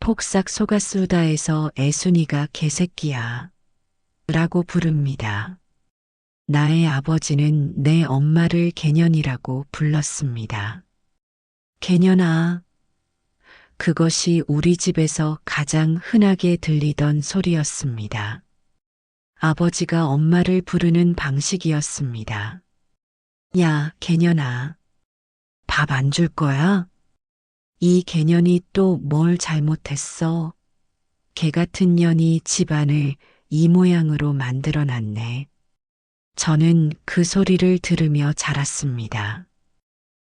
폭삭 속았수다에서 애순이가 개새끼야 라고 부릅니다. 나의 아버지는 내 엄마를 개년이라고 불렀습니다. 개년아. 그것이 우리 집에서 가장 흔하게 들리던 소리였습니다. 아버지가 엄마를 부르는 방식이었습니다. 야, 개년아. 밥 안 줄 거야? 이 개년이 또 뭘 잘못했어? 개 같은 년이 집안을 이 모양으로 만들어 놨네. 저는 그 소리를 들으며 자랐습니다.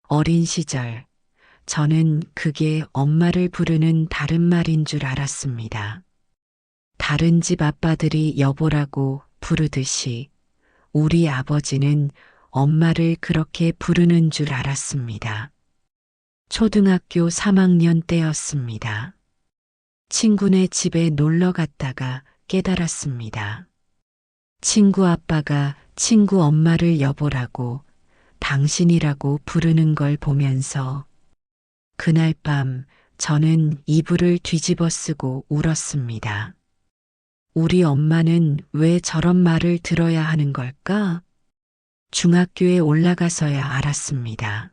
어린 시절, 저는 그게 엄마를 부르는 다른 말인 줄 알았습니다. 다른 집 아빠들이 여보라고 부르듯이 우리 아버지는 엄마를 그렇게 부르는 줄 알았습니다. 초등학교 3학년 때였습니다. 친구네 집에 놀러 갔다가 깨달았습니다. 친구 아빠가 친구 엄마를 여보라고 당신이라고 부르는 걸 보면서 그날 밤 저는 이불을 뒤집어 쓰고 울었습니다. 우리 엄마는 왜 저런 말을 들어야 하는 걸까? 중학교에 올라가서야 알았습니다.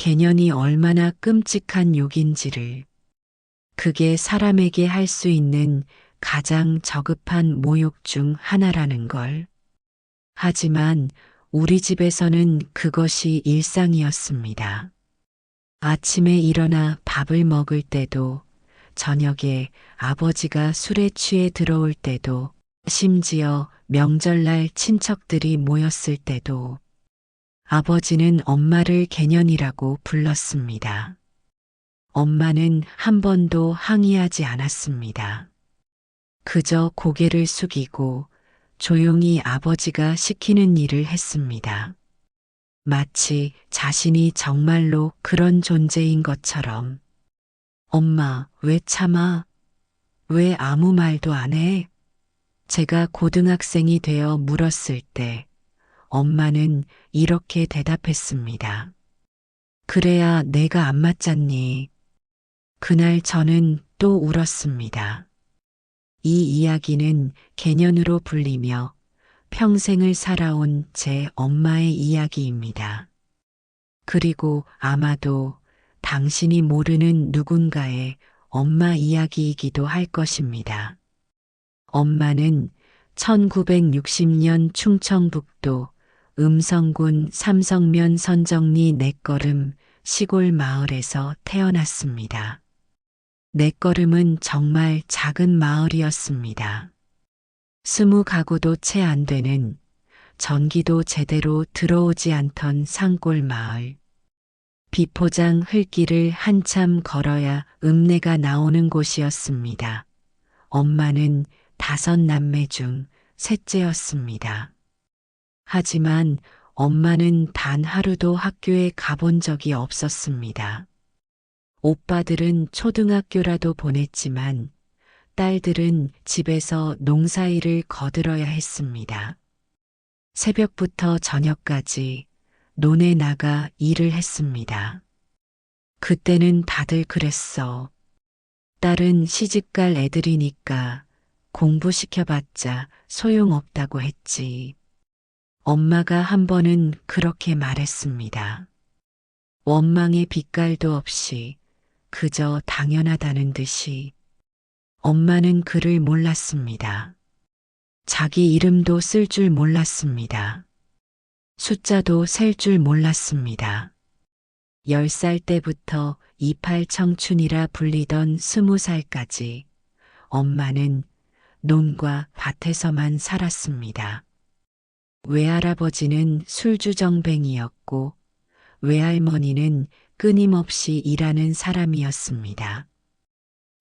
개년이 얼마나 끔찍한 욕인지를. 그게 사람에게 할 수 있는 가장 저급한 모욕 중 하나라는 걸. 하지만 우리 집에서는 그것이 일상이었습니다. 아침에 일어나 밥을 먹을 때도, 저녁에 아버지가 술에 취해 들어올 때도, 심지어 명절날 친척들이 모였을 때도 아버지는 엄마를 개년이라고 불렀습니다. 엄마는 한 번도 항의하지 않았습니다. 그저 고개를 숙이고 조용히 아버지가 시키는 일을 했습니다. 마치 자신이 정말로 그런 존재인 것처럼. 엄마, 왜 참아? 왜 아무 말도 안 해? 제가 고등학생이 되어 물었을 때 엄마는 이렇게 대답했습니다. 그래야 내가 안 맞잖니. 그날 저는 또 울었습니다. 이 이야기는 개년으로 불리며 평생을 살아온 제 엄마의 이야기입니다. 그리고 아마도 당신이 모르는 누군가의 엄마 이야기이기도 할 것입니다. 엄마는 1960년 충청북도 음성군 삼성면 선정리 넷걸음 시골 마을에서 태어났습니다. 넷걸음은 정말 작은 마을이었습니다. 20가구도 채 안 되는, 전기도 제대로 들어오지 않던 산골 마을. 비포장 흙길을 한참 걸어야 읍내가 나오는 곳이었습니다. 엄마는 5남매 중 셋째였습니다. 하지만 엄마는 단 하루도 학교에 가본 적이 없었습니다. 오빠들은 초등학교라도 보냈지만 딸들은 집에서 농사일을 거들어야 했습니다. 새벽부터 저녁까지 논에 나가 일을 했습니다. 그때는 다들 그랬어. 딸은 시집갈 애들이니까 공부시켜봤자 소용없다고 했지. 엄마가 한 번은 그렇게 말했습니다. 원망의 빛깔도 없이 그저 당연하다는 듯이. 엄마는 글을 몰랐습니다. 자기 이름도 쓸 줄 몰랐습니다. 숫자도 셀 줄 몰랐습니다. 10살 때부터 이팔 청춘이라 불리던 20살까지 엄마는 논과 밭에서만 살았습니다. 외할아버지는 술주정뱅이였고 외할머니는 끊임없이 일하는 사람이었습니다.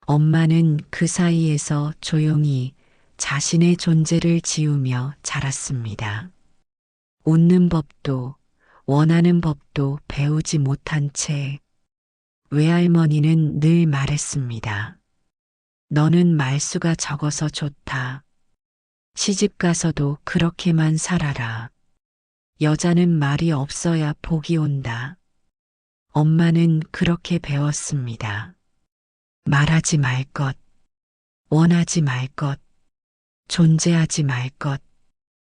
엄마는 그 사이에서 조용히 자신의 존재를 지우며 자랐습니다. 웃는 법도 원하는 법도 배우지 못한 채 외할머니는 늘 말했습니다. 너는 말수가 적어서 좋다. 시집가서도 그렇게만 살아라. 여자는 말이 없어야 복이 온다. 엄마는 그렇게 배웠습니다. 말하지 말 것, 원하지 말 것, 존재하지 말 것.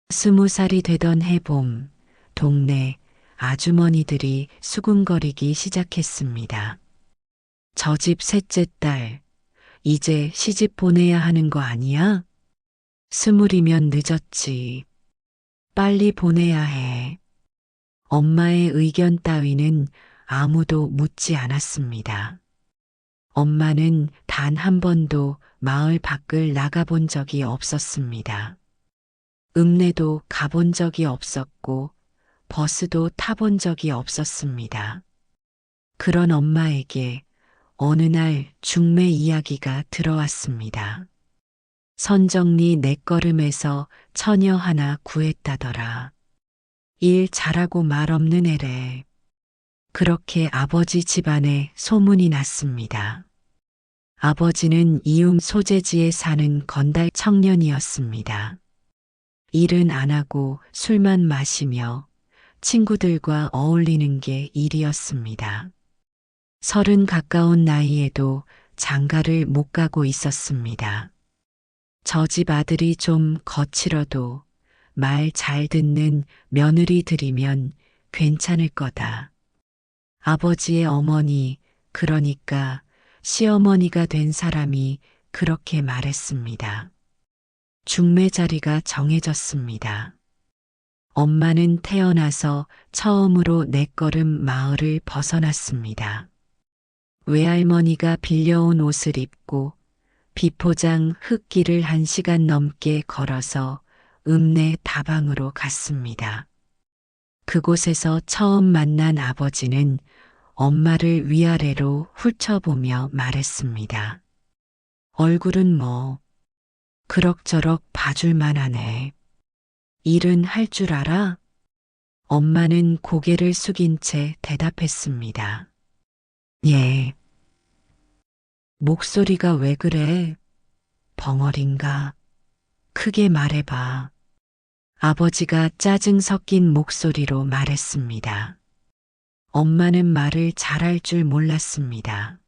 20살이 되던 해봄, 동네 아주머니들이 수군거리기 시작했습니다. 저 집 셋째 딸, 이제 시집 보내야 하는 거 아니야? 20이면 늦었지. 빨리 보내야 해. 엄마의 의견 따위는 아무도 묻지 않았습니다. 엄마는 단 한 번도 마을 밖을 나가본 적이 없었습니다. 읍내도 가본 적이 없었고 버스도 타본 적이 없었습니다. 그런 엄마에게 어느 날 중매 이야기가 들어왔습니다. 선정리 넷걸음에서 처녀 하나 구했다더라. 일 잘하고 말 없는 애래. 그렇게 아버지 집안에 소문이 났습니다. 아버지는 이웅 소재지에 사는 건달 청년이었습니다. 일은 안 하고 술만 마시며 친구들과 어울리는 게 일이었습니다. 30 가까운 나이에도 장가를 못 가고 있었습니다. 저 집 아들이 좀 거칠어도 말 잘 듣는 며느리들이면 괜찮을 거다. 아버지의 어머니, 그러니까 시어머니가 된 사람이 그렇게 말했습니다. 중매 자리가 정해졌습니다. 엄마는 태어나서 처음으로 넷걸음 마을을 벗어났습니다. 외할머니가 빌려온 옷을 입고 비포장 흙길을 1시간 넘게 걸어서 읍내 다방으로 갔습니다. 그곳에서 처음 만난 아버지는 엄마를 위아래로 훑어보며 말했습니다. 얼굴은 뭐 그럭저럭 봐줄만 하네. 일은 할 줄 알아? 엄마는 고개를 숙인 채 대답했습니다. 예. 목소리가 왜 그래? 벙어린가? 크게 말해봐. 아버지가 짜증 섞인 목소리로 말했습니다. 엄마는 말을 잘할 줄 몰랐습니다.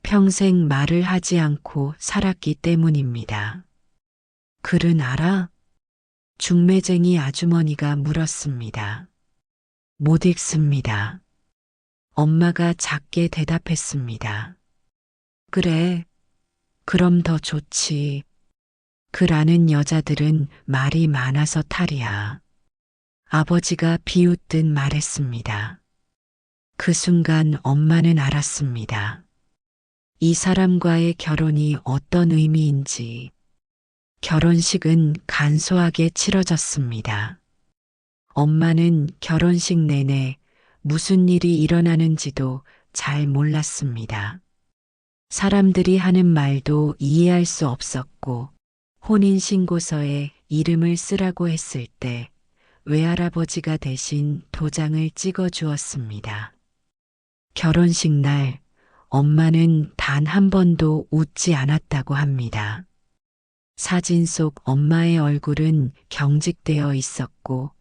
평생 말을 하지 않고 살았기 때문입니다. 글은 알아? 중매쟁이 아주머니가 물었습니다. 못 읽습니다. 엄마가 작게 대답했습니다. 그래, 그럼 더 좋지. 글 아는 여자들은 말이 많아서 탈이야. 아버지가 비웃듯 말했습니다. 그 순간 엄마는 알았습니다. 이 사람과의 결혼이 어떤 의미인지. 결혼식은 간소하게 치러졌습니다. 엄마는 결혼식 내내 무슨 일이 일어나는지도 잘 몰랐습니다. 사람들이 하는 말도 이해할 수 없었고 혼인신고서에 이름을 쓰라고 했을 때 외할아버지가 대신 도장을 찍어 주었습니다. 결혼식 날 엄마는 단 한 번도 웃지 않았다고 합니다. 사진 속 엄마의 얼굴은 경직되어 있었고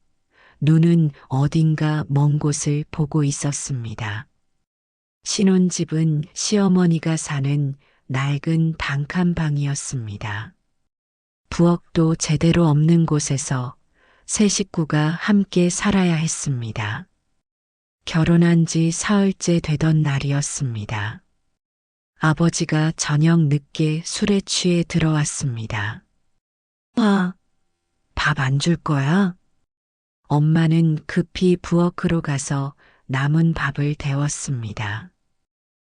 눈은 어딘가 먼 곳을 보고 있었습니다. 신혼집은 시어머니가 사는 낡은 단칸방이었습니다. 부엌도 제대로 없는 곳에서 세 식구가 함께 살아야 했습니다. 결혼한 지 사흘째 되던 날이었습니다. 아버지가 저녁 늦게 술에 취해 들어왔습니다. 아, 밥 안 줄 거야? 엄마는 급히 부엌으로 가서 남은 밥을 데웠습니다.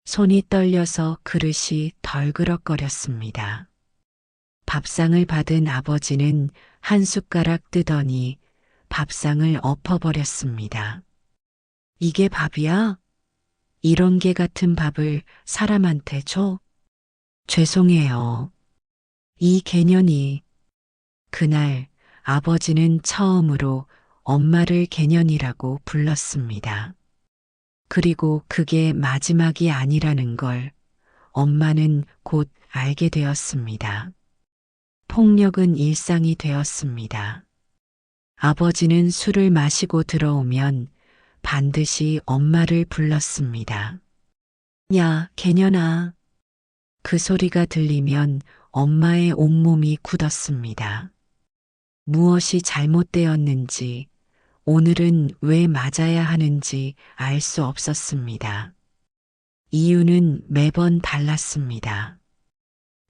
손이 떨려서 그릇이 덜그럭거렸습니다. 밥상을 받은 아버지는 한 숟가락 뜨더니 밥상을 엎어버렸습니다. 이게 밥이야? 이런 개 같은 밥을 사람한테 줘? 죄송해요. 이 개년이. 그날 아버지는 처음으로 엄마를 개년이라고 불렀습니다. 그리고 그게 마지막이 아니라는 걸 엄마는 곧 알게 되었습니다. 폭력은 일상이 되었습니다. 아버지는 술을 마시고 들어오면 반드시 엄마를 불렀습니다. 야, 개년아. 그 소리가 들리면 엄마의 온몸이 굳었습니다. 무엇이 잘못되었는지, 오늘은 왜 맞아야 하는지 알 수 없었습니다. 이유는 매번 달랐습니다.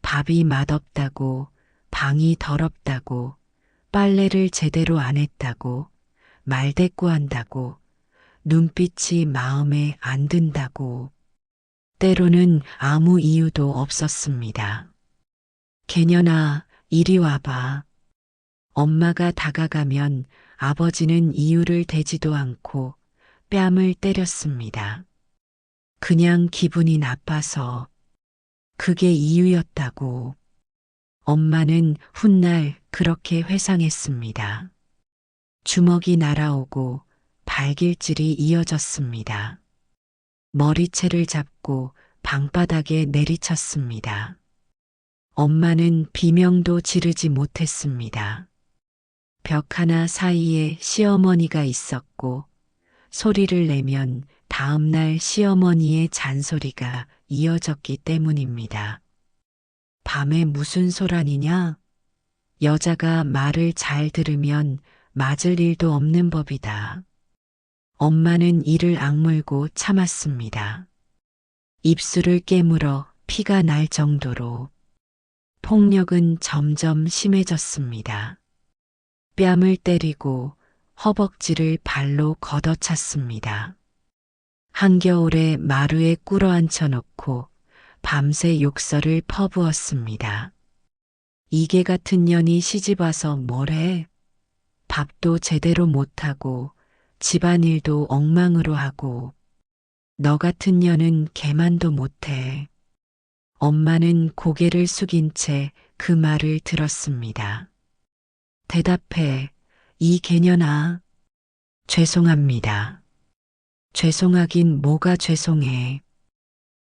밥이 맛없다고, 방이 더럽다고, 빨래를 제대로 안 했다고, 말대꾸한다고, 눈빛이 마음에 안 든다고, 때로는 아무 이유도 없었습니다. 개년아, 이리 와봐. 엄마가 다가가면 아버지는 이유를 대지도 않고 뺨을 때렸습니다. 그냥 기분이 나빠서 그게 이유였다고. 엄마는 훗날 그렇게 회상했습니다. 주먹이 날아오고 발길질이 이어졌습니다. 머리채를 잡고 방바닥에 내리쳤습니다. 엄마는 비명도 지르지 못했습니다. 벽 하나 사이에 시어머니가 있었고 소리를 내면 다음날 시어머니의 잔소리가 이어졌기 때문입니다. 밤에 무슨 소란이냐? 여자가 말을 잘 들으면 맞을 일도 없는 법이다. 엄마는 이를 악물고 참았습니다. 입술을 깨물어 피가 날 정도로 폭력은 점점 심해졌습니다. 뺨을 때리고 허벅지를 발로 걷어찼습니다. 한겨울에 마루에 꿇어앉혀 놓고 밤새 욕설을 퍼부었습니다. 이개 같은 년이 시집와서 뭐래? 밥도 제대로 못하고 집안일도 엉망으로 하고 너 같은 년은 개만도 못해. 엄마는 고개를 숙인 채 그 말을 들었습니다. 대답해, 이 개년아. 죄송합니다. 죄송하긴 뭐가 죄송해.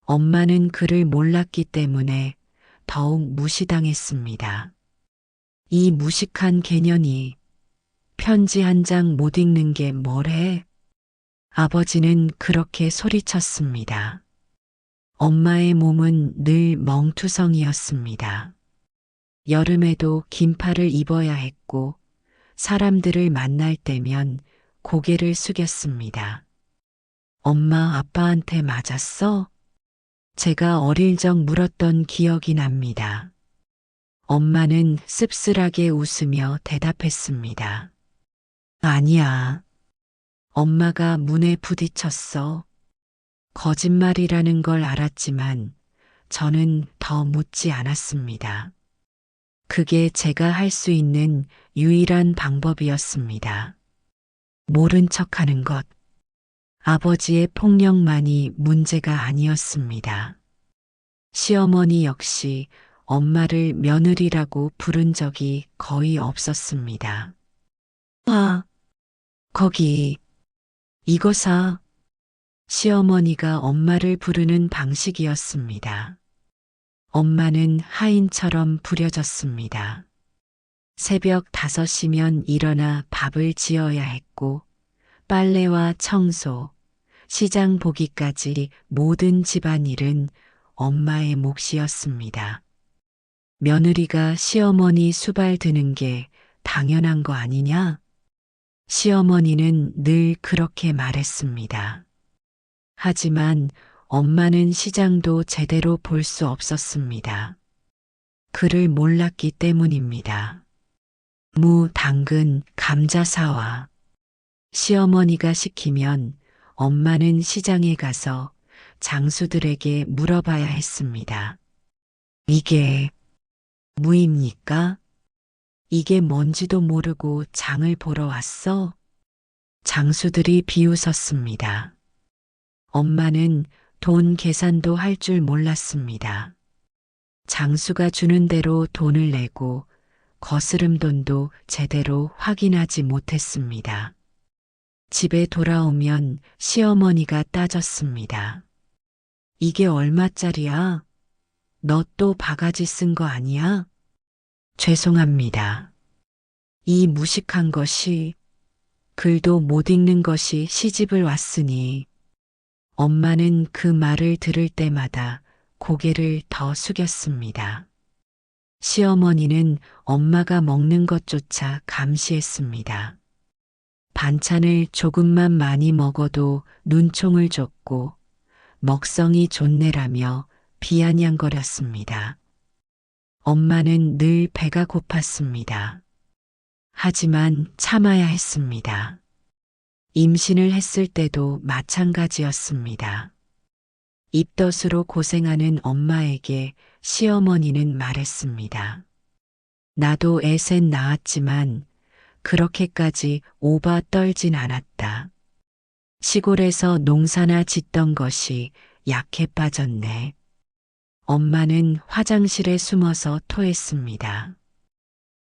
엄마는 그를 몰랐기 때문에 더욱 무시당했습니다. 이 무식한 개년이 편지 한 장 못 읽는 게 뭐래? 아버지는 그렇게 소리쳤습니다. 엄마의 몸은 늘 멍투성이었습니다. 여름에도 긴팔을 입어야 했고 사람들을 만날 때면 고개를 숙였습니다. 엄마 아빠한테 맞았어? 제가 어릴 적 물었던 기억이 납니다. 엄마는 씁쓸하게 웃으며 대답했습니다. 아니야. 엄마가 문에 부딪혔어. 거짓말이라는 걸 알았지만 저는 더 묻지 않았습니다. 그게 제가 할 수 있는 유일한 방법이었습니다. 모른 척하는 것. 아버지의 폭력만이 문제가 아니었습니다. 시어머니 역시 엄마를 며느리라고 부른 적이 거의 없었습니다. 아, 거기, 이거 사. 시어머니가 엄마를 부르는 방식이었습니다. 엄마는 하인처럼 부려졌습니다. 새벽 5시면 일어나 밥을 지어야 했고 빨래와 청소, 시장 보기까지 모든 집안일은 엄마의 몫이었습니다. 며느리가 시어머니 수발 드는 게 당연한 거 아니냐? 시어머니는 늘 그렇게 말했습니다. 하지만 엄마는 시장도 제대로 볼 수 없었습니다. 그를 몰랐기 때문입니다. 무, 당근, 감자 사와. 시어머니가 시키면 엄마는 시장에 가서 장수들에게 물어봐야 했습니다. 이게 무입니까? 이게 뭔지도 모르고 장을 보러 왔어? 장수들이 비웃었습니다. 엄마는 돈 계산도 할 줄 몰랐습니다. 장수가 주는 대로 돈을 내고 거스름 돈도 제대로 확인하지 못했습니다. 집에 돌아오면 시어머니가 따졌습니다. 이게 얼마짜리야? 너 또 바가지 쓴 거 아니야? 죄송합니다. 이 무식한 것이, 글도 못 읽는 것이 시집을 왔으니 엄마는 그 말을 들을 때마다 고개를 더 숙였습니다. 시어머니는 엄마가 먹는 것조차 감시했습니다. 반찬을 조금만 많이 먹어도 눈총을 줬고 먹성이 좋네라며 비아냥거렸습니다. 엄마는 늘 배가 고팠습니다. 하지만 참아야 했습니다. 임신을 했을 때도 마찬가지였습니다. 입덧으로 고생하는 엄마에게 시어머니는 말했습니다. 나도 애 셋 낳았지만 그렇게까지 오바 떨진 않았다. 시골에서 농사나 짓던 것이 약해 빠졌네. 엄마는 화장실에 숨어서 토했습니다.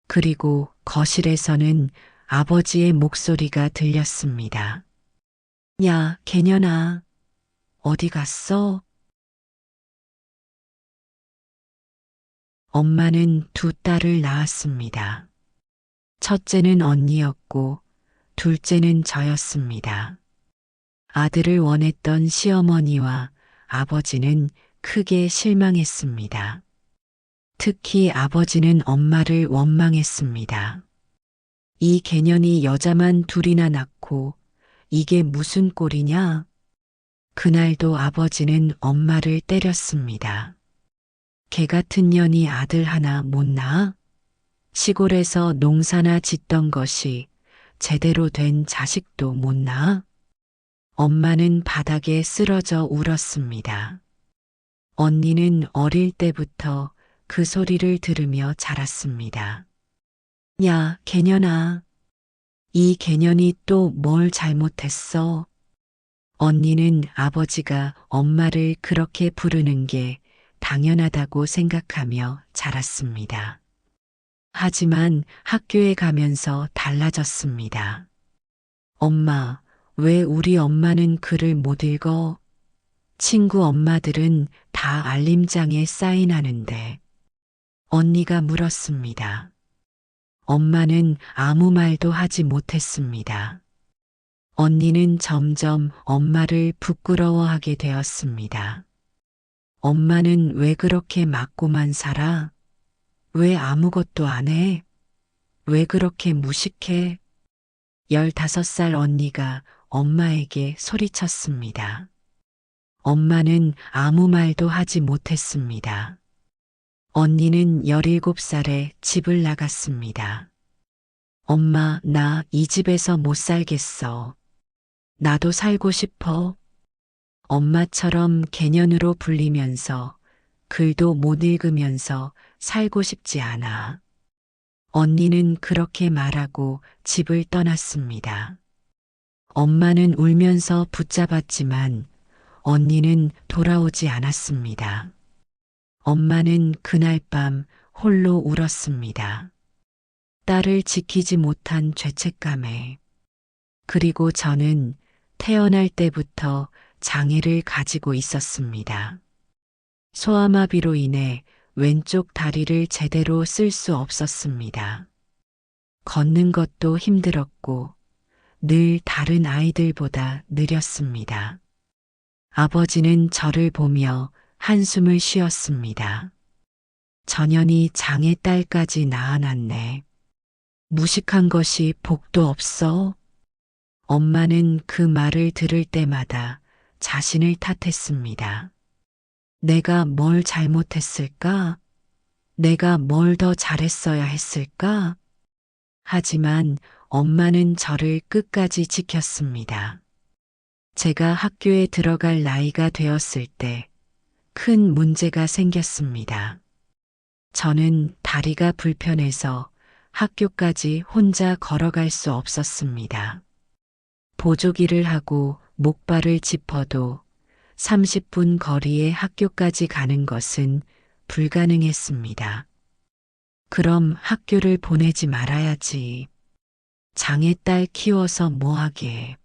그리고 거실에서는 아버지의 목소리가 들렸습니다. 야, 개년아, 어디 갔어? 엄마는 두 딸을 낳았습니다. 첫째는 언니였고 둘째는 저였습니다. 아들을 원했던 시어머니와 아버지는 크게 실망했습니다. 특히 아버지는 엄마를 원망했습니다. 이 개년이 여자만 둘이나 낳고 이게 무슨 꼴이냐? 그날도 아버지는 엄마를 때렸습니다. 개 같은 년이 아들 하나 못 낳아? 시골에서 농사나 짓던 것이 제대로 된 자식도 못 낳아? 엄마는 바닥에 쓰러져 울었습니다. 언니는 어릴 때부터 그 소리를 들으며 자랐습니다. 야, 개년아. 이 개년이 또 뭘 잘못했어? 언니는 아버지가 엄마를 그렇게 부르는 게 당연하다고 생각하며 자랐습니다. 하지만 학교에 가면서 달라졌습니다. 엄마, 왜 우리 엄마는 글을 못 읽어? 친구 엄마들은 다 알림장에 사인하는데. 언니가 물었습니다. 엄마는 아무 말도 하지 못했습니다. 언니는 점점 엄마를 부끄러워하게 되었습니다. 엄마는 왜 그렇게 맞고만 살아? 왜 아무것도 안 해? 왜 그렇게 무식해? 15살 언니가 엄마에게 소리쳤습니다. 엄마는 아무 말도 하지 못했습니다. 언니는 17살에 집을 나갔습니다. 엄마, 나 이 집에서 못 살겠어. 나도 살고 싶어. 엄마처럼 개년으로 불리면서 글도 못 읽으면서 살고 싶지 않아. 언니는 그렇게 말하고 집을 떠났습니다. 엄마는 울면서 붙잡았지만 언니는 돌아오지 않았습니다. 엄마는 그날 밤 홀로 울었습니다. 딸을 지키지 못한 죄책감에. 그리고 저는 태어날 때부터 장애를 가지고 있었습니다. 소아마비로 인해 왼쪽 다리를 제대로 쓸 수 없었습니다. 걷는 것도 힘들었고 늘 다른 아이들보다 느렸습니다. 아버지는 저를 보며 한숨을 쉬었습니다. 전현이 장애 딸까지 낳아놨네. 무식한 것이 복도 없어? 엄마는 그 말을 들을 때마다 자신을 탓했습니다. 내가 뭘 잘못했을까? 내가 뭘 더 잘했어야 했을까? 하지만 엄마는 저를 끝까지 지켰습니다. 제가 학교에 들어갈 나이가 되었을 때 큰 문제가 생겼습니다. 저는 다리가 불편해서 학교까지 혼자 걸어갈 수 없었습니다. 보조기를 하고 목발을 짚어도 30분 거리의 학교까지 가는 것은 불가능했습니다. 그럼 학교를 보내지 말아야지. 장애딸 키워서 뭐하게.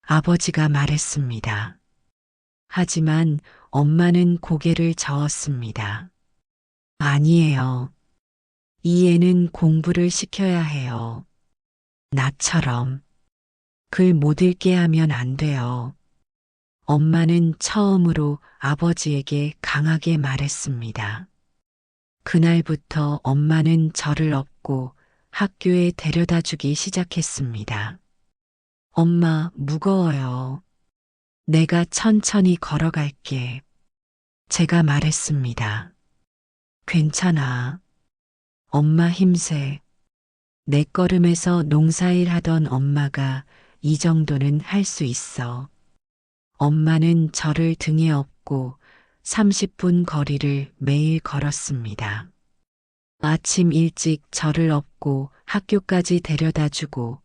아버지가 말했습니다. 하지만 엄마는 고개를 저었습니다. 아니에요. 이 애는 공부를 시켜야 해요. 나처럼. 글 못 읽게 하면 안 돼요. 엄마는 처음으로 아버지에게 강하게 말했습니다. 그날부터 엄마는 저를 업고 학교에 데려다 주기 시작했습니다. 엄마, 무거워요. 내가 천천히 걸어갈게. 제가 말했습니다. 괜찮아. 엄마 힘세. 내 걸음에서 농사일 하던 엄마가 이 정도는 할 수 있어. 엄마는 저를 등에 업고 30분 거리를 매일 걸었습니다. 아침 일찍 저를 업고 학교까지 데려다 주고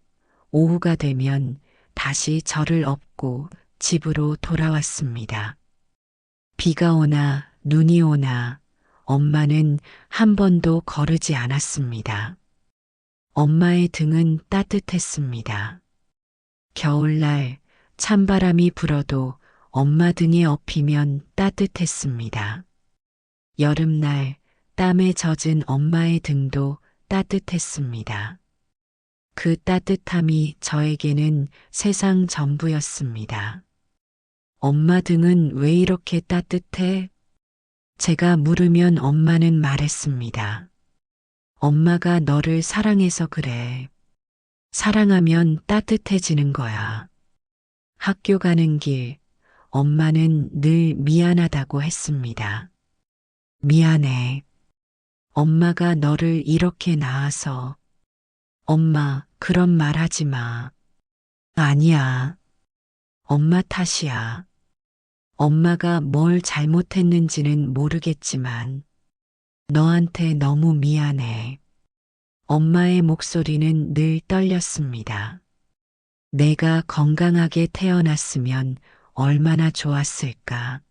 오후가 되면 다시 저를 업고 집으로 돌아왔습니다. 비가 오나 눈이 오나 엄마는 한 번도 거르지 않았습니다. 엄마의 등은 따뜻했습니다. 겨울날 찬바람이 불어도 엄마 등에 업히면 따뜻했습니다. 여름날 땀에 젖은 엄마의 등도 따뜻했습니다. 그 따뜻함이 저에게는 세상 전부였습니다. 엄마 등은 왜 이렇게 따뜻해? 제가 물으면 엄마는 말했습니다. 엄마가 너를 사랑해서 그래. 사랑하면 따뜻해지는 거야. 학교 가는 길, 엄마는 늘 미안하다고 했습니다. 미안해. 엄마가 너를 이렇게 낳아서. 엄마, 그런 말 하지 마. 아니야. 엄마 탓이야. 엄마가 뭘 잘못했는지는 모르겠지만 너한테 너무 미안해. 엄마의 목소리는 늘 떨렸습니다. 내가 건강하게 태어났으면 얼마나 좋았을까.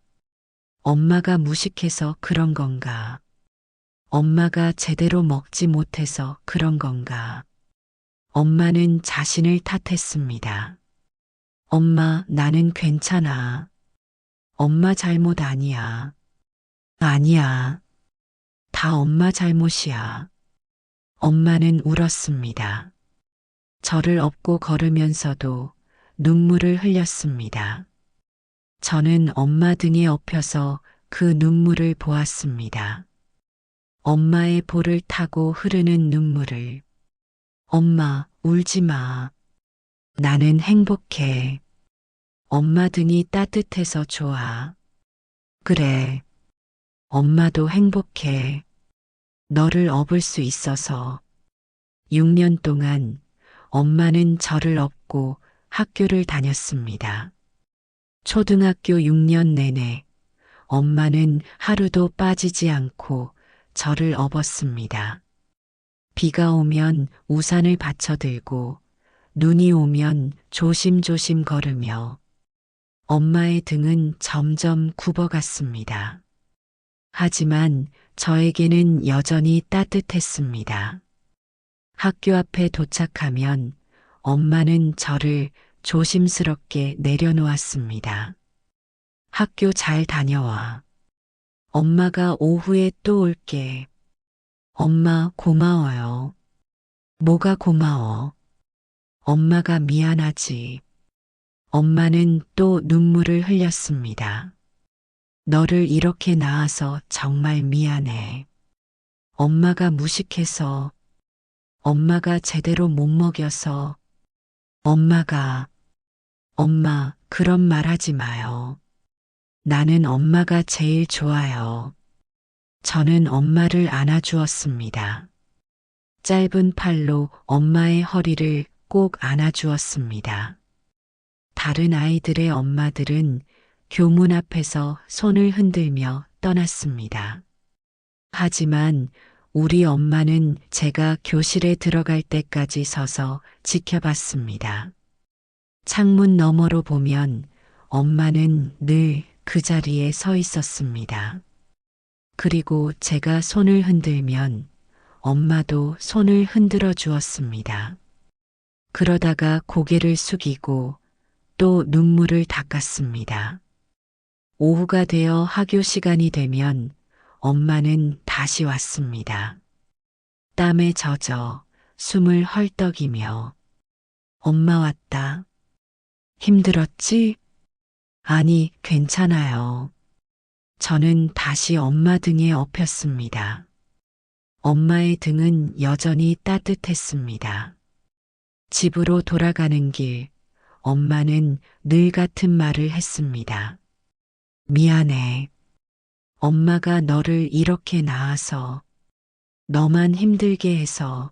엄마가 무식해서 그런 건가. 엄마가 제대로 먹지 못해서 그런 건가. 엄마는 자신을 탓했습니다. 엄마, 나는 괜찮아. 엄마 잘못 아니야. 아니야. 다 엄마 잘못이야. 엄마는 울었습니다. 저를 업고 걸으면서도 눈물을 흘렸습니다. 저는 엄마 등에 업혀서 그 눈물을 보았습니다. 엄마의 볼을 타고 흐르는 눈물을. 엄마, 울지 마. 나는 행복해. 엄마 등이 따뜻해서 좋아. 그래. 엄마도 행복해. 너를 업을 수 있어서. 6년 동안 엄마는 저를 업고 학교를 다녔습니다. 초등학교 6년 내내 엄마는 하루도 빠지지 않고 저를 업었습니다. 비가 오면 우산을 받쳐 들고 눈이 오면 조심조심 걸으며 엄마의 등은 점점 굽어갔습니다. 하지만 저에게는 여전히 따뜻했습니다. 학교 앞에 도착하면 엄마는 저를 조심스럽게 내려놓았습니다. 학교 잘 다녀와. 엄마가 오후에 또 올게. 엄마 고마워요. 뭐가 고마워? 엄마가 미안하지. 엄마는 또 눈물을 흘렸습니다. 너를 이렇게 낳아서 정말 미안해. 엄마가 무식해서, 엄마가 제대로 못 먹여서, 엄마, 그런 말 하지 마요. 나는 엄마가 제일 좋아요. 저는 엄마를 안아주었습니다. 짧은 팔로 엄마의 허리를 꼭 안아주었습니다. 다른 아이들의 엄마들은 교문 앞에서 손을 흔들며 떠났습니다. 하지만 우리 엄마는 제가 교실에 들어갈 때까지 서서 지켜봤습니다. 창문 너머로 보면 엄마는 늘 그 자리에 서 있었습니다. 그리고 제가 손을 흔들면 엄마도 손을 흔들어 주었습니다. 그러다가 고개를 숙이고 또 눈물을 닦았습니다. 오후가 되어 학교 시간이 되면 엄마는 다시 왔습니다. 땀에 젖어 숨을 헐떡이며 엄마 왔다. 힘들었지? 아니, 괜찮아요. 저는 다시 엄마 등에 엎였습니다. 엄마의 등은 여전히 따뜻했습니다. 집으로 돌아가는 길, 엄마는 늘 같은 말을 했습니다. 미안해. 엄마가 너를 이렇게 낳아서, 너만 힘들게 해서,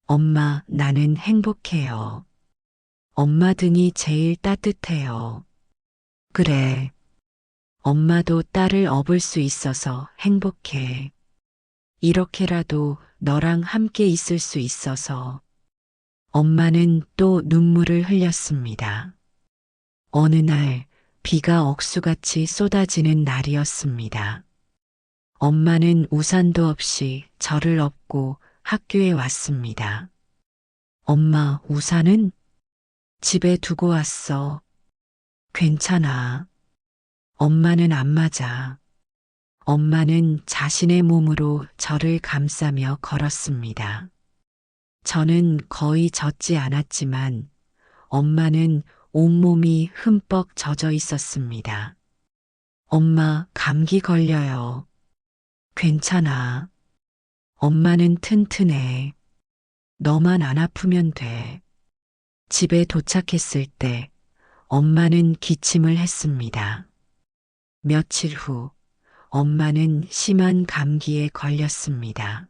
엄마, 나는 행복해요. 엄마 등이 제일 따뜻해요. 그래. 엄마도 딸을 업을 수 있어서 행복해. 이렇게라도 너랑 함께 있을 수 있어서. 엄마는 또 눈물을 흘렸습니다. 어느 날 비가 억수같이 쏟아지는 날이었습니다. 엄마는 우산도 없이 저를 업고 학교에 왔습니다. 엄마, 우산은? 집에 두고 왔어. 괜찮아. 엄마는 안 맞아. 엄마는 자신의 몸으로 저를 감싸며 걸었습니다. 저는 거의 젖지 않았지만 엄마는 온몸이 흠뻑 젖어 있었습니다. 엄마, 감기 걸려요. 괜찮아. 엄마는 튼튼해. 너만 안 아프면 돼. 집에 도착했을 때 엄마는 기침을 했습니다. 며칠 후 엄마는 심한 감기에 걸렸습니다.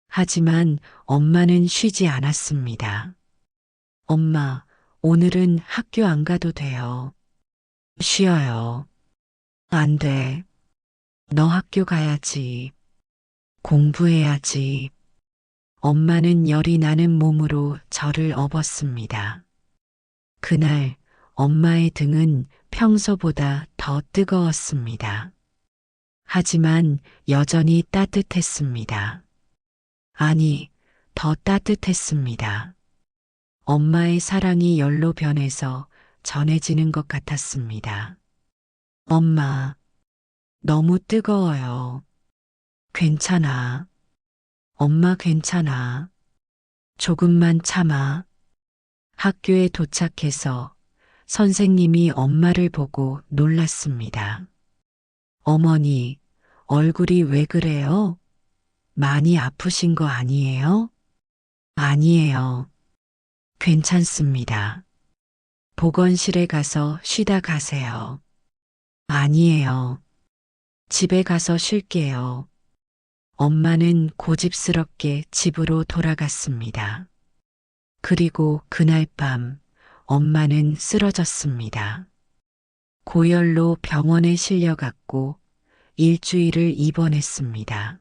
하지만 엄마는 쉬지 않았습니다. 엄마, 오늘은 학교 안 가도 돼요. 쉬어요. 안 돼. 너 학교 가야지. 공부해야지. 엄마는 열이 나는 몸으로 저를 업었습니다. 그날 엄마의 등은 평소보다 더 뜨거웠습니다. 하지만 여전히 따뜻했습니다. 아니, 더 따뜻했습니다. 엄마의 사랑이 열로 변해서 전해지는 것 같았습니다. 엄마, 너무 뜨거워요. 괜찮아. 엄마 괜찮아. 조금만 참아. 학교에 도착해서 선생님이 엄마를 보고 놀랐습니다. 어머니, 얼굴이 왜 그래요? 많이 아프신 거 아니에요? 아니에요. 괜찮습니다. 보건실에 가서 쉬다 가세요. 아니에요. 집에 가서 쉴게요. 엄마는 고집스럽게 집으로 돌아갔습니다. 그리고 그날 밤 엄마는 쓰러졌습니다. 고열로 병원에 실려갔고 일주일을 입원했습니다.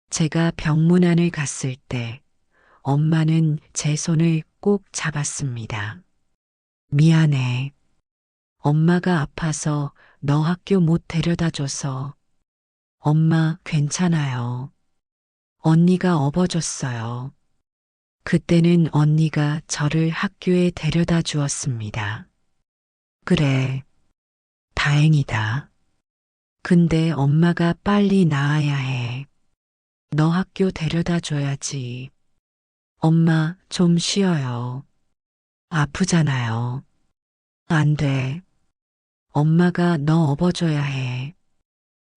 제가 병문안을 갔을 때 엄마는 제 손을 꼭 잡았습니다. 미안해. 엄마가 아파서 너 학교 못 데려다 줘서. 엄마 괜찮아요. 언니가 업어줬어요. 그때는 언니가 저를 학교에 데려다 주었습니다. 그래, 다행이다. 근데 엄마가 빨리 나아야 해. 너 학교 데려다 줘야지. 엄마 좀 쉬어요. 아프잖아요. 안 돼. 엄마가 너 업어줘야 해.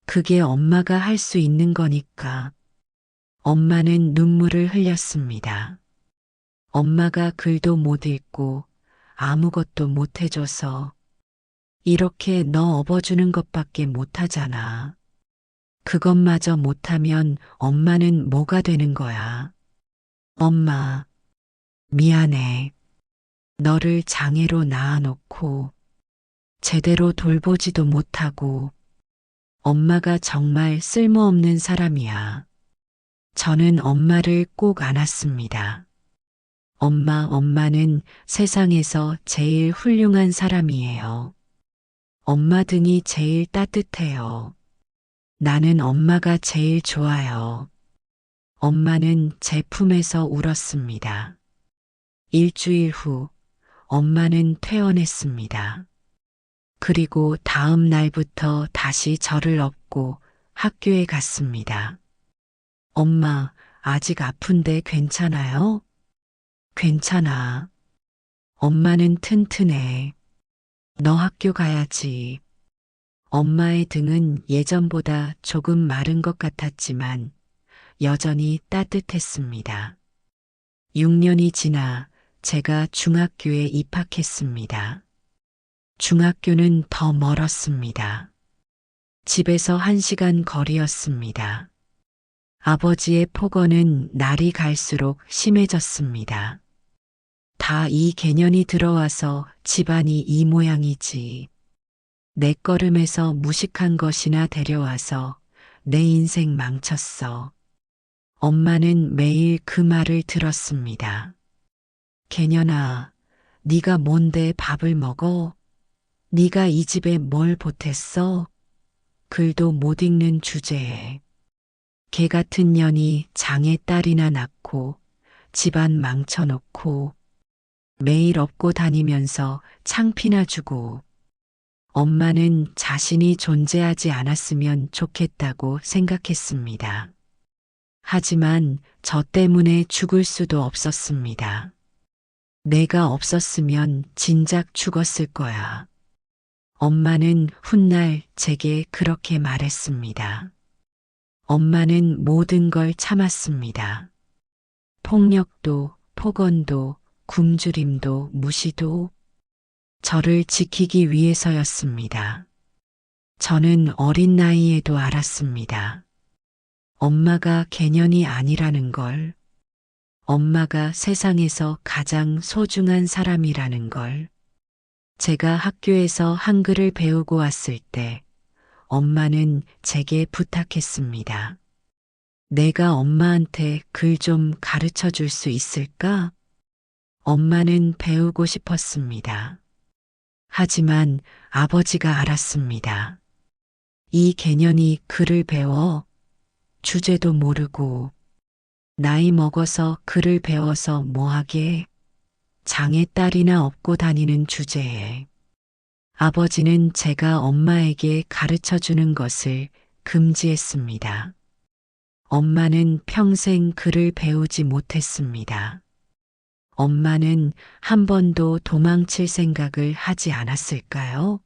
그게 엄마가 할 수 있는 거니까. 엄마는 눈물을 흘렸습니다. 엄마가 글도 못 읽고 아무것도 못 해줘서 이렇게 너 업어주는 것밖에 못하잖아. 그것마저 못하면 엄마는 뭐가 되는 거야? 엄마, 미안해. 너를 장애로 낳아놓고 제대로 돌보지도 못하고 엄마가 정말 쓸모없는 사람이야. 저는 엄마를 꼭 안았습니다. 엄마는 세상에서 제일 훌륭한 사람이에요. 엄마 등이 제일 따뜻해요. 나는 엄마가 제일 좋아요. 엄마는 제 품에서 울었습니다. 일주일 후 엄마는 퇴원했습니다. 그리고 다음 날부터 다시 저를 업고 학교에 갔습니다. 엄마, 아직 아픈데 괜찮아요? 괜찮아. 엄마는 튼튼해. 너 학교 가야지. 엄마의 등은 예전보다 조금 마른 것 같았지만 여전히 따뜻했습니다. 6년이 지나 제가 중학교에 입학했습니다. 중학교는 더 멀었습니다. 집에서 1시간 거리였습니다. 아버지의 폭언은 날이 갈수록 심해졌습니다. 다 이 개년이 들어와서 집안이 이 모양이지. 내 걸음에서 무식한 것이나 데려와서 내 인생 망쳤어. 엄마는 매일 그 말을 들었습니다. 개년아, 네가 뭔데 밥을 먹어? 네가 이 집에 뭘 보탰어? 글도 못 읽는 주제에. 개 같은 년이 장의 딸이나 낳고 집안 망쳐놓고 매일 업고 다니면서 창피나 주고 엄마는 자신이 존재하지 않았으면 좋겠다고 생각했습니다. 하지만 저 때문에 죽을 수도 없었습니다. 내가 없었으면 진작 죽었을 거야. 엄마는 훗날 제게 그렇게 말했습니다. 엄마는 모든 걸 참았습니다. 폭력도, 폭언도, 굶주림도, 무시도 저를 지키기 위해서였습니다. 저는 어린 나이에도 알았습니다. 엄마가 개년이 아니라는 걸, 엄마가 세상에서 가장 소중한 사람이라는 걸. 제가 학교에서 한글을 배우고 왔을 때 엄마는 제게 부탁했습니다. 내가 엄마한테 글 좀 가르쳐 줄 수 있을까? 엄마는 배우고 싶었습니다. 하지만 아버지가 알았습니다. 이 개년이 글을 배워 주제도 모르고 나이 먹어서 글을 배워서 뭐하게 장의 딸이나 업고 다니는 주제에 아버지는 제가 엄마에게 가르쳐 주는 것을 금지했습니다. 엄마는 평생 글을 배우지 못했습니다. 엄마는 한 번도 도망칠 생각을 하지 않았을까요?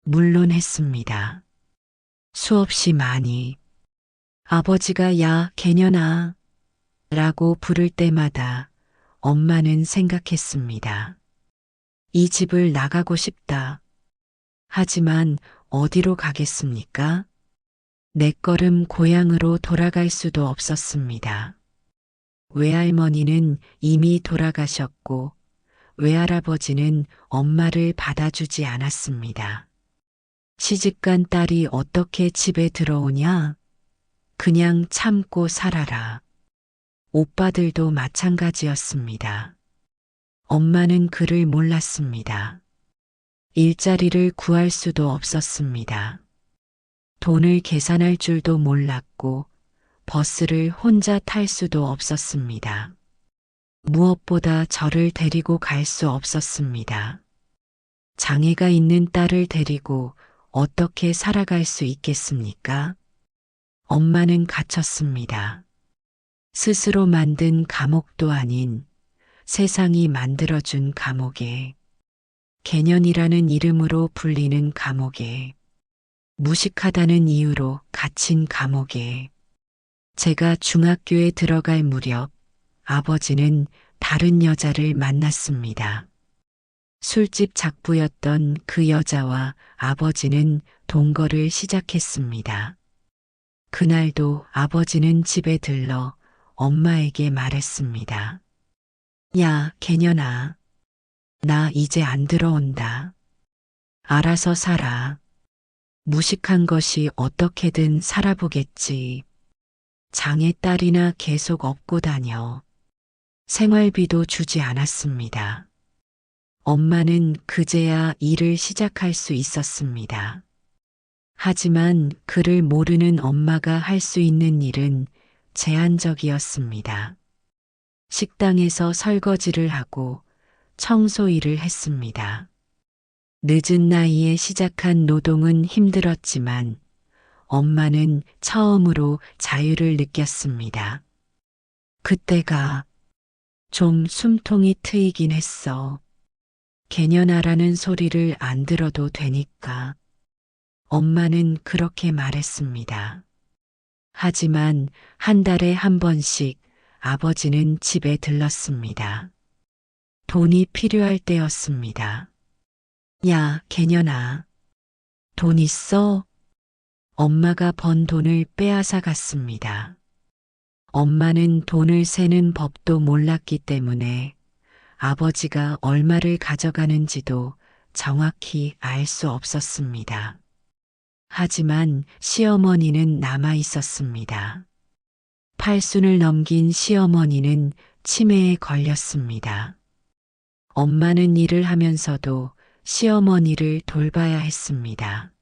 물론 했습니다. 수없이 많이. 아버지가 야, 개년아 라고 부를 때마다 엄마는 생각했습니다. 이 집을 나가고 싶다. 하지만 어디로 가겠습니까? 내 걸음 고향으로 돌아갈 수도 없었습니다. 외할머니는 이미 돌아가셨고 외할아버지는 엄마를 받아주지 않았습니다. 시집간 딸이 어떻게 집에 들어오냐? 그냥 참고 살아라. 오빠들도 마찬가지였습니다. 엄마는 그를 몰랐습니다. 일자리를 구할 수도 없었습니다. 돈을 계산할 줄도 몰랐고 버스를 혼자 탈 수도 없었습니다. 무엇보다 저를 데리고 갈 수 없었습니다. 장애가 있는 딸을 데리고 어떻게 살아갈 수 있겠습니까? 엄마는 갇혔습니다. 스스로 만든 감옥도 아닌 세상이 만들어준 감옥에, 개년이라는 이름으로 불리는 감옥에, 무식하다는 이유로 갇힌 감옥에. 제가 중학교에 들어갈 무렵 아버지는 다른 여자를 만났습니다. 술집 작부였던 그 여자와 아버지는 동거를 시작했습니다. 그날도 아버지는 집에 들러 엄마에게 말했습니다. 야, 개년아. 나 이제 안 들어온다. 알아서 살아. 무식한 것이 어떻게든 살아보겠지. 장의 딸이나 계속 업고 다녀. 생활비도 주지 않았습니다. 엄마는 그제야 일을 시작할 수 있었습니다. 하지만 그를 모르는 엄마가 할 수 있는 일은 제한적이었습니다. 식당에서 설거지를 하고 청소 일을 했습니다. 늦은 나이에 시작한 노동은 힘들었지만 엄마는 처음으로 자유를 느꼈습니다. 그때가 좀 숨통이 트이긴 했어. 개년아라는 소리를 안 들어도 되니까. 엄마는 그렇게 말했습니다. 하지만 한 달에 한 번씩 아버지는 집에 들렀습니다. 돈이 필요할 때였습니다. 야, 개년아. 돈 있어? 엄마가 번 돈을 빼앗아 갔습니다. 엄마는 돈을 세는 법도 몰랐기 때문에 아버지가 얼마를 가져가는지도 정확히 알 수 없었습니다. 하지만 시어머니는 남아 있었습니다. 8순을 넘긴 시어머니는 치매에 걸렸습니다. 엄마는 일을 하면서도 시어머니를 돌봐야 했습니다.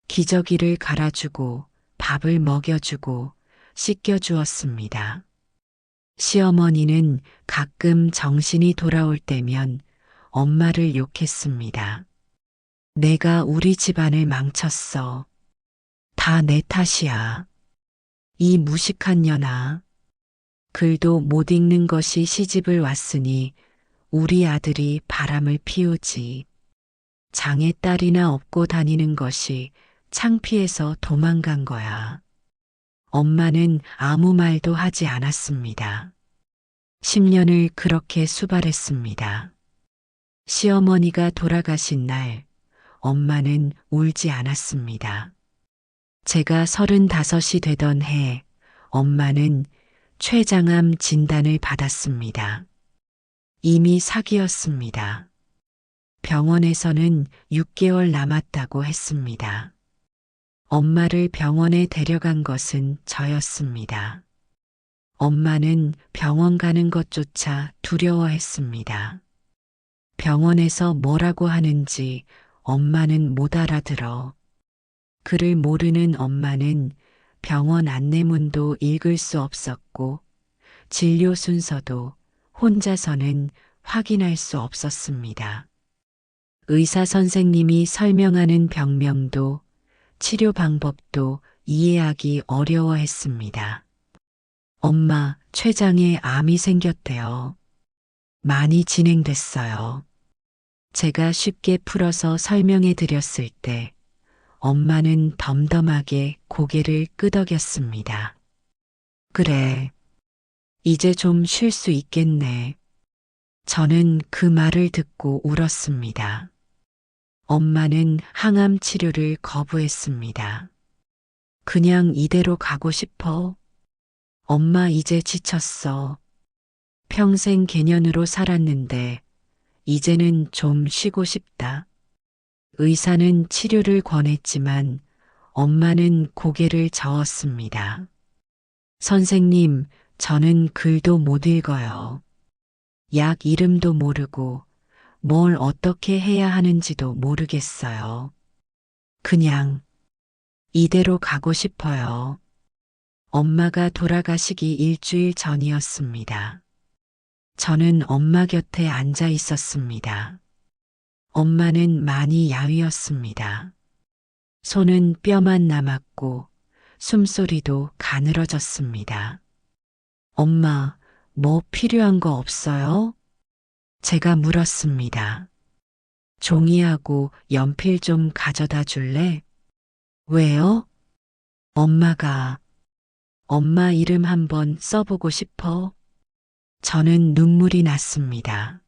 기저귀를 갈아주고 밥을 먹여주고 씻겨주었습니다. 시어머니는 가끔 정신이 돌아올 때면 엄마를 욕했습니다. 내가 우리 집안을 망쳤어. 다 내 탓이야. 이 무식한 년아. 글도 못 읽는 것이 시집을 왔으니 우리 아들이 바람을 피우지. 장의 딸이나 업고 다니는 것이 창피해서 도망간 거야. 엄마는 아무 말도 하지 않았습니다. 10년을 그렇게 수발했습니다. 시어머니가 돌아가신 날, 엄마는 울지 않았습니다. 제가 35이 되던 해, 엄마는 췌장암 진단을 받았습니다. 이미 사기였습니다. 병원에서는 6개월 남았다고 했습니다. 엄마를 병원에 데려간 것은 저였습니다. 엄마는 병원 가는 것조차 두려워했습니다. 병원에서 뭐라고 하는지 엄마는 못 알아들어. 글을 모르는 엄마는 병원 안내문도 읽을 수 없었고 진료 순서도 혼자서는 확인할 수 없었습니다. 의사 선생님이 설명하는 병명도 치료 방법도 이해하기 어려워했습니다. 엄마, 췌장에 암이 생겼대요. 많이 진행됐어요. 제가 쉽게 풀어서 설명해 드렸을 때 엄마는 덤덤하게 고개를 끄덕였습니다. 그래, 이제 좀 쉴 수 있겠네. 저는 그 말을 듣고 울었습니다. 엄마는 항암 치료를 거부했습니다. 그냥 이대로 가고 싶어. 엄마 이제 지쳤어. 평생 개년으로 살았는데 이제는 좀 쉬고 싶다. 의사는 치료를 권했지만 엄마는 고개를 저었습니다. 선생님, 저는 글도 못 읽어요. 약 이름도 모르고 뭘 어떻게 해야 하는지도 모르겠어요. 그냥 이대로 가고 싶어요. 엄마가 돌아가시기 일주일 전이었습니다. 저는 엄마 곁에 앉아 있었습니다. 엄마는 많이 야위었습니다. 손은 뼈만 남았고 숨소리도 가늘어졌습니다. 엄마, 뭐 필요한 거 없어요? 제가 물었습니다. 종이하고 연필 좀 가져다 줄래? 왜요? 엄마가 엄마 이름 한번 써보고 싶어. 저는 눈물이 났습니다.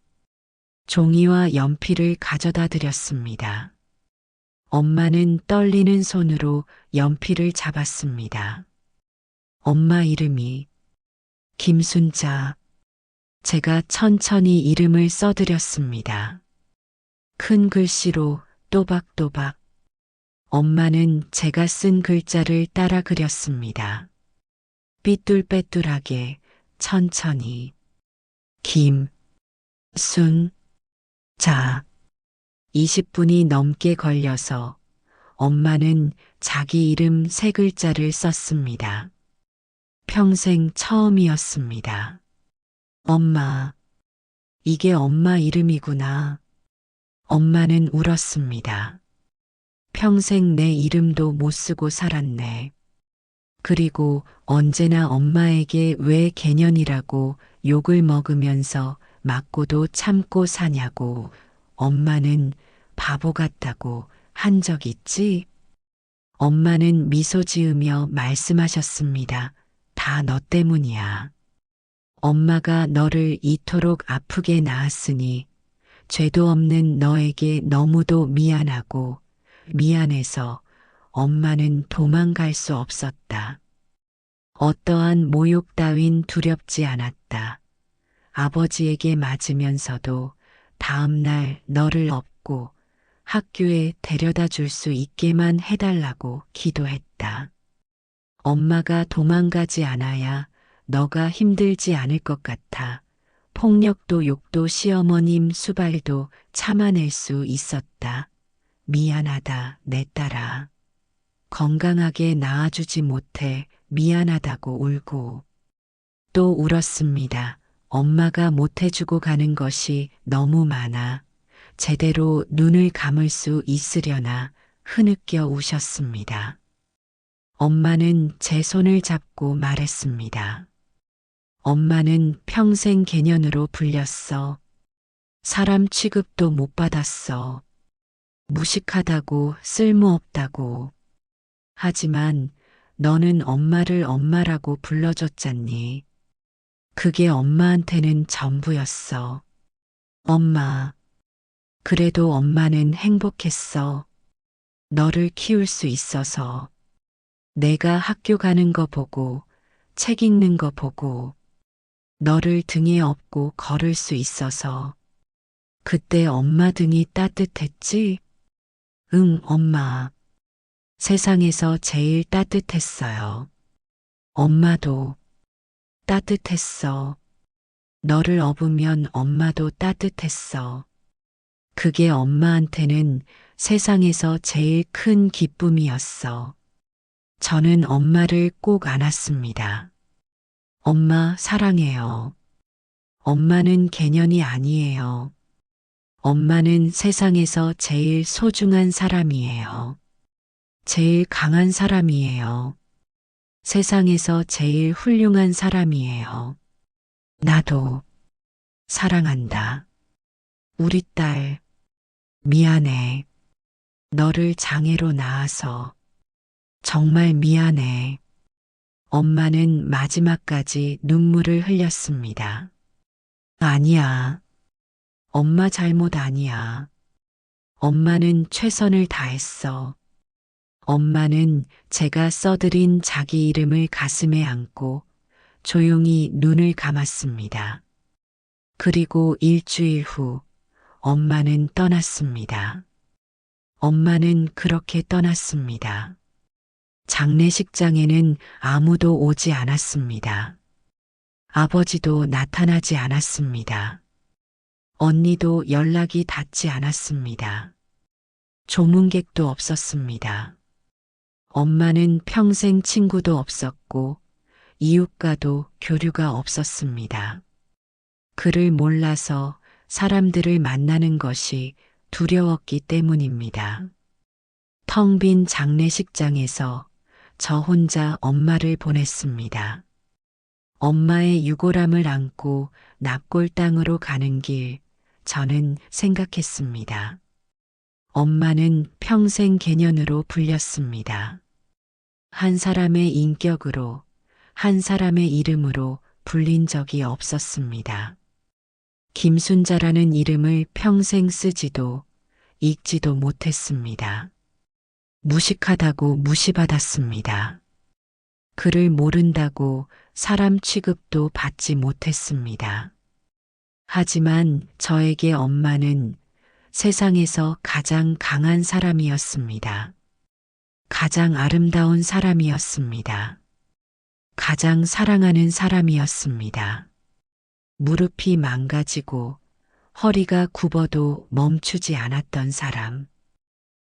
종이와 연필을 가져다 드렸습니다. 엄마는 떨리는 손으로 연필을 잡았습니다. 엄마 이름이 김순자. 제가 천천히 이름을 써드렸습니다. 큰 글씨로 또박또박. 엄마는 제가 쓴 글자를 따라 그렸습니다. 삐뚤빼뚤하게 천천히. 김순자. 20분이 넘게 걸려서 엄마는 자기 이름 3글자를 썼습니다. 평생 처음이었습니다. 엄마, 이게 엄마 이름이구나. 엄마는 울었습니다. 평생 내 이름도 못 쓰고 살았네. 그리고 언제나 엄마에게 왜 개년이라고 욕을 먹으면서 맞고도 참고 사냐고 엄마는 바보 같다고 한 적 있지? 엄마는 미소 지으며 말씀하셨습니다. 다 너 때문이야. 엄마가 너를 이토록 아프게 낳았으니 죄도 없는 너에게 너무도 미안하고 미안해서 엄마는 도망갈 수 없었다. 어떠한 모욕 따윈 두렵지 않았다. 아버지에게 맞으면서도 다음날 너를 업고 학교에 데려다 줄 수 있게만 해달라고 기도했다. 엄마가 도망가지 않아야 너가 힘들지 않을 것 같아 폭력도 욕도 시어머님 수발도 참아낼 수 있었다. 미안하다, 내 딸아. 건강하게 낳아주지 못해 미안하다고 울고 또 울었습니다. 엄마가 못해주고 가는 것이 너무 많아 제대로 눈을 감을 수 있으려나 흐느껴 우셨습니다. 엄마는 제 손을 잡고 말했습니다. 엄마는 평생 개년으로 불렸어. 사람 취급도 못 받았어. 무식하다고 쓸모없다고. 하지만 너는 엄마를 엄마라고 불러줬잖니. 그게 엄마한테는 전부였어. 엄마. 그래도 엄마는 행복했어. 너를 키울 수 있어서. 내가 학교 가는 거 보고, 책 읽는 거 보고, 너를 등에 업고 걸을 수 있어서. 그때 엄마 등이 따뜻했지? 응, 엄마. 세상에서 제일 따뜻했어요. 엄마도 따뜻했어. 너를 업으면 엄마도 따뜻했어. 그게 엄마한테는 세상에서 제일 큰 기쁨이었어. 저는 엄마를 꼭 안았습니다. 엄마 사랑해요. 엄마는 개년이 아니에요. 엄마는 세상에서 제일 소중한 사람이에요. 제일 강한 사람이에요. 세상에서 제일 훌륭한 사람이에요. 나도 사랑한다. 우리 딸, 미안해. 너를 장애로 낳아서 정말 미안해. 엄마는 마지막까지 눈물을 흘렸습니다. 아니야. 엄마 잘못 아니야. 엄마는 최선을 다했어. 엄마는 제가 써드린 자기 이름을 가슴에 안고 조용히 눈을 감았습니다. 그리고 일주일 후 엄마는 떠났습니다. 엄마는 그렇게 떠났습니다. 장례식장에는 아무도 오지 않았습니다. 아버지도 나타나지 않았습니다. 언니도 연락이 닿지 않았습니다. 조문객도 없었습니다. 엄마는 평생 친구도 없었고 이웃과도 교류가 없었습니다. 그를 몰라서 사람들을 만나는 것이 두려웠기 때문입니다. 텅 빈 장례식장에서 저 혼자 엄마를 보냈습니다. 엄마의 유골함을 안고 납골 땅으로 가는 길, 저는 생각했습니다. 엄마는 평생 개년으로 불렸습니다. 한 사람의 인격으로, 한 사람의 이름으로 불린 적이 없었습니다. 김순자라는 이름을 평생 쓰지도 읽지도 못했습니다. 무식하다고 무시받았습니다. 그를 모른다고 사람 취급도 받지 못했습니다. 하지만 저에게 엄마는 세상에서 가장 강한 사람이었습니다. 가장 아름다운 사람이었습니다. 가장 사랑하는 사람이었습니다. 무릎이 망가지고 허리가 굽어도 멈추지 않았던 사람.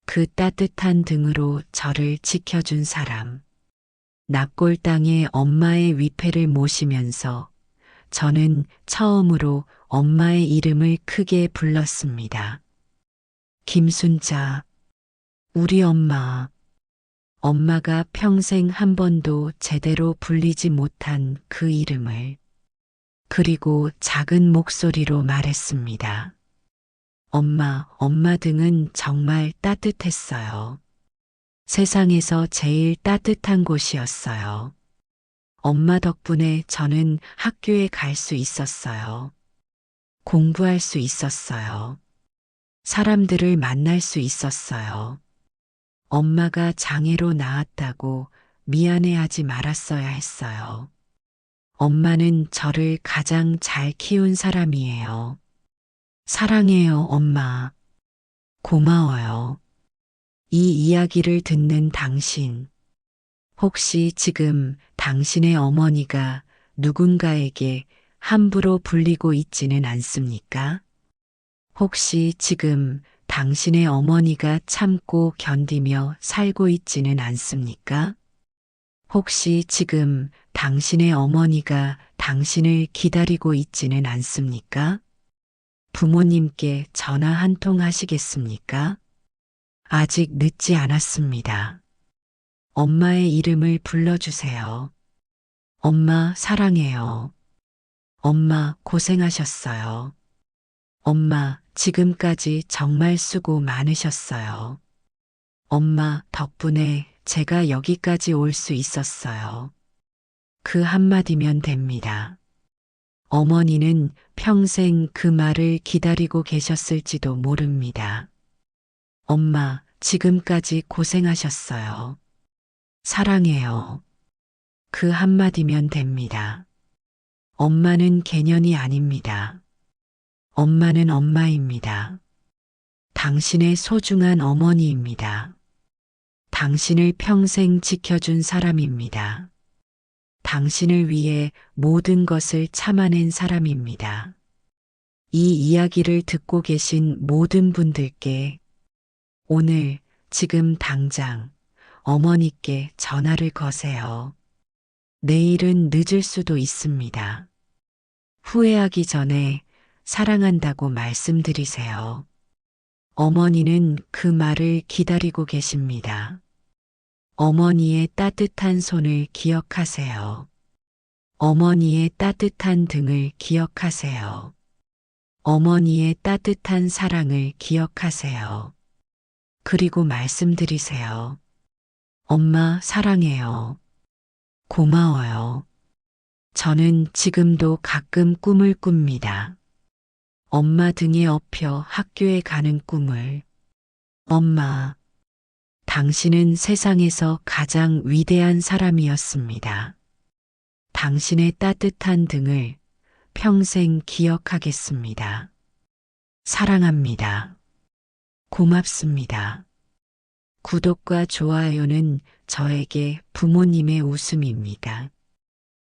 그 따뜻한 등으로 저를 지켜준 사람. 납골 땅에 엄마의 위패를 모시면서 저는 처음으로 엄마의 이름을 크게 불렀습니다. 김순자, 우리 엄마. 엄마가 평생 한 번도 제대로 불리지 못한 그 이름을. 그리고 작은 목소리로 말했습니다. 엄마 등은 정말 따뜻했어요. 세상에서 제일 따뜻한 곳이었어요. 엄마 덕분에 저는 학교에 갈 수 있었어요. 공부할 수 있었어요. 사람들을 만날 수 있었어요. 엄마가 장애로 낳았다고 미안해하지 말았어야 했어요. 엄마는 저를 가장 잘 키운 사람이에요. 사랑해요, 엄마. 고마워요. 이 이야기를 듣는 당신, 혹시 지금 당신의 어머니가 누군가에게 함부로 불리고 있지는 않습니까? 혹시 지금 당신의 어머니가 참고 견디며 살고 있지는 않습니까? 혹시 지금 당신의 어머니가 당신을 기다리고 있지는 않습니까? 부모님께 전화 한 통 하시겠습니까? 아직 늦지 않았습니다. 엄마의 이름을 불러주세요. 엄마 사랑해요. 엄마 고생하셨어요. 엄마 지금까지 정말 수고 많으셨어요. 엄마 덕분에 제가 여기까지 올 수 있었어요. 그 한마디면 됩니다. 어머니는 평생 그 말을 기다리고 계셨을지도 모릅니다. 엄마, 지금까지 고생하셨어요. 사랑해요. 그 한마디면 됩니다. 엄마는 개년이 아닙니다. 엄마는 엄마입니다. 당신의 소중한 어머니입니다. 당신을 평생 지켜준 사람입니다. 당신을 위해 모든 것을 참아낸 사람입니다. 이 이야기를 듣고 계신 모든 분들께 오늘, 지금 당장 어머니께 전화를 거세요. 내일은 늦을 수도 있습니다. 후회하기 전에 사랑한다고 말씀드리세요. 어머니는 그 말을 기다리고 계십니다. 어머니의 따뜻한 손을 기억하세요. 어머니의 따뜻한 등을 기억하세요. 어머니의 따뜻한 사랑을 기억하세요. 그리고 말씀드리세요. 엄마 사랑해요. 고마워요. 저는 지금도 가끔 꿈을 꿉니다. 엄마 등에 업혀 학교에 가는 꿈을. 엄마, 당신은 세상에서 가장 위대한 사람이었습니다. 당신의 따뜻한 등을 평생 기억하겠습니다. 사랑합니다. 고맙습니다. 구독과 좋아요는 저에게 부모님의 웃음입니다.